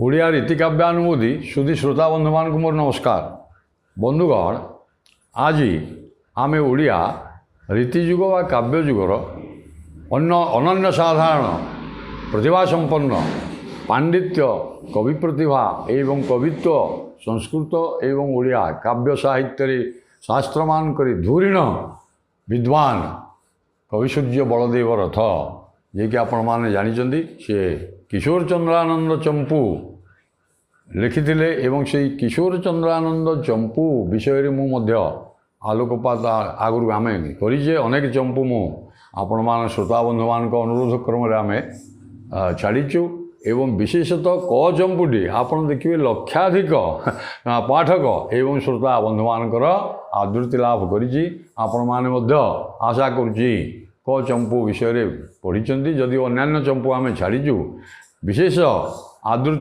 ओडिया रीतिकाव्यानुमोदी सुधी श्रोता बंधु मान मोर नमस्कार। बंधुगण आज आमे ओडिया रीतिजुग व काव्यजुगर अनन्य साधारण प्रतिभा संपन्न पांडित्य कवि प्रतिभा एवं कवित्व संस्कृत एवं ओडिया काव्य साहित्य शास्त्रमान करी धूरीण विद्वान कविसूर्य बलदेव रथ जे कि आपण माने जानिचंदी से किशोर चंद्रानंद चंपू लिखिथिले एवं से किशोर चंद्रानंद चंपू विषय रे मु मध्य आलोकपात आगुरी आम करीजे अनेक चंपू मु आपण मान श्रोता बंधु मान अनुरोध क्रम आम छाड़ीचु एवं विशेषतः क चंपूटी आपण देखिए लक्षाधिक पाठक एवं श्रोता बंधु मानकर आदृति लाभ करी आपण माने मध्य आशा करुच्ची क चंपू विषय रे पढ़ी जदि अन्य चंपू आम छाड़ीचु विशेष आदृति